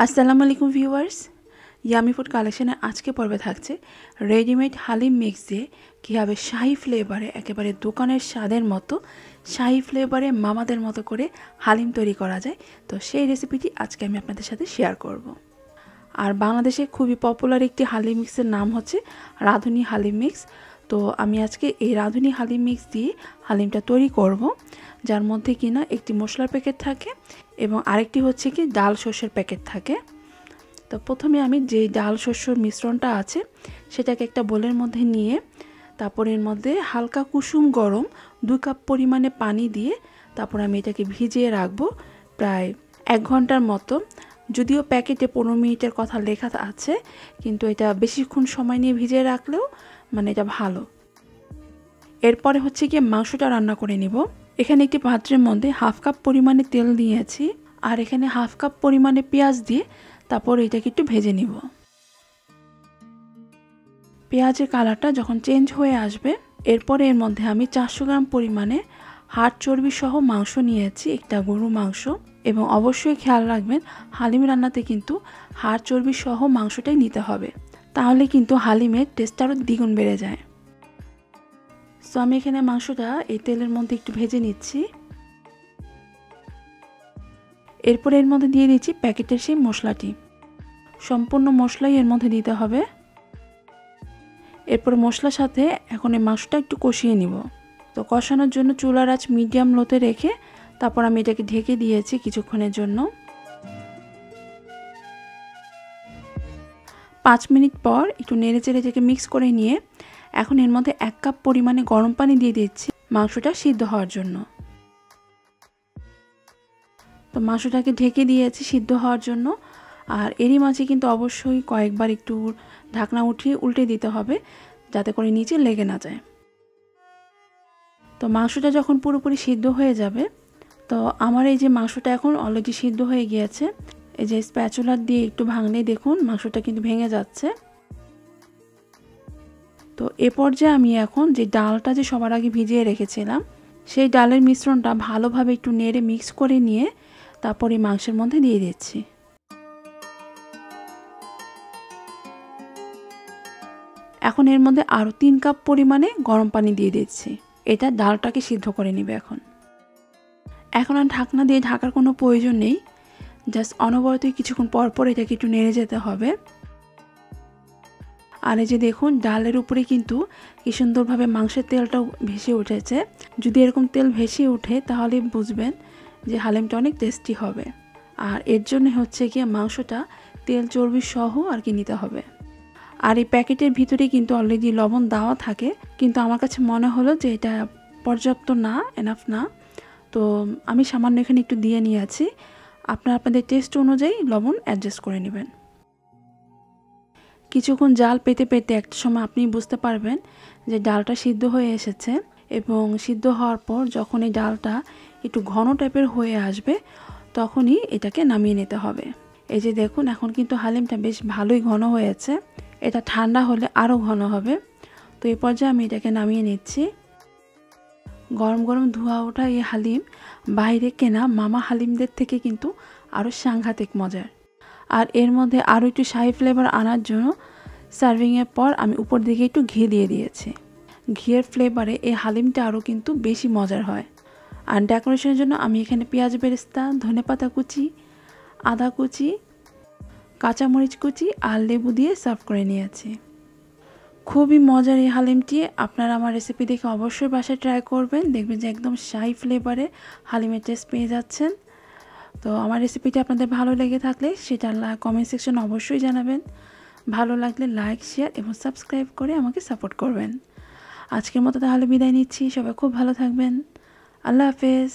আসসালামু আলাইকুম viewers, yummy food কালেকশনে আজকে পর্বে থাকছে রেডিমেড হালিম মিক্স দিয়ে কীভাবে শাহি ফ্লেভারে একেবারে দোকানের স্বাদের মতো শাহি ফ্লেভারে মামাদের মতো করে হালিম তৈরি করা যায়। তো সেই রেসিপিটি আজকে আমি আপনাদের সাথে শেয়ার করব। আর বাংলাদেশে খুবই পপুলার একটি হালিম মিক্সের নাম হচ্ছে রাঁধুনি হালিম মিক্স। তো আমি আজকে এই রাঁধুনি হালিম মিক্স দিয়ে হালিমটা তৈরি করব, যার মধ্যে কিনা একটি মশলার প্যাকেট থাকে এবং আরেকটি হচ্ছে কি ডাল শস্যের প্যাকেট থাকে। তো প্রথমে আমি যে ডাল শস্যর মিশ্রণটা আছে সেটাকে একটা বোলের মধ্যে নিয়ে তারপর এর মধ্যে হালকা কুসুম গরম 2 কাপ পরিমাণে পানি দিয়ে তারপর আমি এটাকে ভিজিয়ে রাখবো প্রায় 1 ঘন্টার মতো। যদিও প্যাকেটে 15 মিনিটের কথা লেখা আছে, কিন্তু এটা বেশিক্ষণ সময় নিয়ে ভিজিয়ে রাখলেও মানে এটা ভালো। এরপরে হচ্ছে গিয়ে মাংসটা রান্না করে নিব। এখানে একটি পাত্রের মধ্যে 1/2 কাপ পরিমাণে তেল দিয়েছি আর এখানে 1/2 কাপ পরিমাণে পেঁয়াজ দিয়ে তারপর এটাকে একটু ভেজে নিব। পেঁয়াজের কালারটা যখন চেঞ্জ হয়ে আসবে এরপরে এর মধ্যে আমি 400 গ্রাম পরিমাণে হাড় চর্বি সহ মাংস নিয়েছি, একটা গরু মাংস। এবং অবশ্যই খেয়াল রাখবেন হালিম রান্নাতে কিন্তু হাড় চর্বি সহ মাংসটাই নিতে হবে, তাহলে কিন্তু হালিমের টেস্ট আরও দ্বিগুণ বেড়ে যায়। সো আমি এখানে মাংসটা এই তেলের মধ্যে একটু ভেজে নিচ্ছি। এরপরে এর মধ্যে দিয়ে দিচ্ছি প্যাকেটের সেই মশলাটি, সম্পূর্ণ মশলাই এর মধ্যে দিতে হবে। এরপর মশলার সাথে এখন এই মাংসটা একটু কষিয়ে নিব। তো কষানোর জন্য চুলার আঁচ মিডিয়াম লোতে রেখে তারপর আমি এটাকে ঢেকে দিয়েছি কিছুক্ষণের জন্য। 5 মিনিট পর একটু নেড়ে চেড়ে এটাকে মিক্স করে নিয়ে এখন এর মধ্যে 1 কাপ পরিমাণে গরম পানি দিয়ে দিচ্ছি মাংসটা সিদ্ধ হওয়ার জন্য। তো মাংসটাকে ঢেকে দিয়েছি সিদ্ধ হওয়ার জন্য। আর এরই মাঝে কিন্তু অবশ্যই কয়েকবার একটু ঢাকনা উঠিয়ে উল্টে দিতে হবে যাতে করে নিচে লেগে না যায়। তো মাংসটা যখন পুরোপুরি সিদ্ধ হয়ে যাবে, তো আমার এই যে মাংসটা এখন অলরেডি সিদ্ধ হয়ে গিয়েছে। এই যে স্প্যাচুলার দিয়ে একটু ভাঙলেই দেখুন মাংসটা কিন্তু ভেঙে যাচ্ছে। তো এ পর্যায়ে আমি এখন যে ডালটা যে সবার আগে ভিজিয়ে রেখেছিলাম সেই ডালের মিশ্রণটা ভালোভাবে একটু নেড়ে মিক্স করে নিয়ে তারপর এই মাংসের মধ্যে দিয়ে দিচ্ছি। এখন এর মধ্যে আরও 3 কাপ পরিমাণে গরম পানি দিয়ে দিচ্ছি, এটা ডালটাকে সিদ্ধ করে নেবে। এখন আর ঢাকনা দিয়ে ঢাকার কোনো প্রয়োজন নেই, জাস্ট অনবরতই কিছুক্ষণ পর পর এটাকে একটু নেড়ে যেতে হবে। আর এই যে দেখুন ডালের উপরে কিন্তু কি সুন্দরভাবে মাংসের তেলটাও ভেসে উঠেছে। যদি এরকম তেল ভেসে ওঠে তাহলে বুঝবেন যে হালিমটা অনেক টেস্টি হবে। আর এর জন্য হচ্ছে গিয়ে মাংসটা তেল চর্বি সহ আর কি নিতে হবে। আর এই প্যাকেটের ভিতরে কিন্তু অলরেডি লবণ দেওয়া থাকে, কিন্তু আমার কাছে মনে হলো যে এটা পর্যাপ্ত না, এনাফ না। তো আমি সামান্য এখানে একটু দিয়ে নিয়েছি। আপনাদের টেস্ট অনুযায়ী লবণ অ্যাডজাস্ট করে নেবেন। কিছুক্ষণ জাল পেতে পেতে একটা সময় আপনি বুঝতে পারবেন যে ডালটা সিদ্ধ হয়ে এসেছে। এবং সিদ্ধ হওয়ার পর যখন এই ডালটা একটু ঘন টাইপের হয়ে আসবে তখনই এটাকে নামিয়ে নিতে হবে। এই যে দেখুন এখন কিন্তু হালিমটা বেশ ভালোই ঘন হয়েছে, এটা ঠান্ডা হলে আরও ঘন হবে। তো এই পর্যায়ে আমি এটাকে নামিয়ে নিচ্ছি। গরম গরম ধোয়া ওঠা এই হালিম বাইরে কেনা মামা হালিমদের থেকে কিন্তু আরও সাংঘাতিক মজার। আর এর মধ্যে আরও একটু শাহি ফ্লেভার আনার জন্য সার্ভিংয়ের পর আমি উপর দিকে একটু ঘি দিয়ে দিয়েছি। ঘিয়ের ফ্লেভারে এই হালিমটা আরও কিন্তু বেশি মজার হয়। আর ডেকোরেশনের জন্য আমি এখানে পেঁয়াজ বেরেস্তা, ধনেপাতা কুচি, আদা কুচি, কাঁচামরিচ কুচি আর লেবু দিয়ে সার্ভ করে নিয়েছি। খুবই মজার এই হালিমটি। আপনারা আমার রেসিপি দেখে অবশ্যই বাসায় ট্রাই করবেন, দেখবেন যে একদম শাহি ফ্লেভারে হালিমের টেস্ট পেয়ে যাচ্ছেন। তো আমার রেসিপিটি আপনাদের ভালো লেগে থাকলে সেটা কমেন্ট সেকশনে অবশ্যই জানাবেন। ভালো লাগলে লাইক, শেয়ার এবং সাবস্ক্রাইব করে আমাকে সাপোর্ট করবেন। আজকের মতো তাহলে বিদায় নিচ্ছি। সবাই খুব ভালো থাকবেন। আল্লাহ হাফেজ।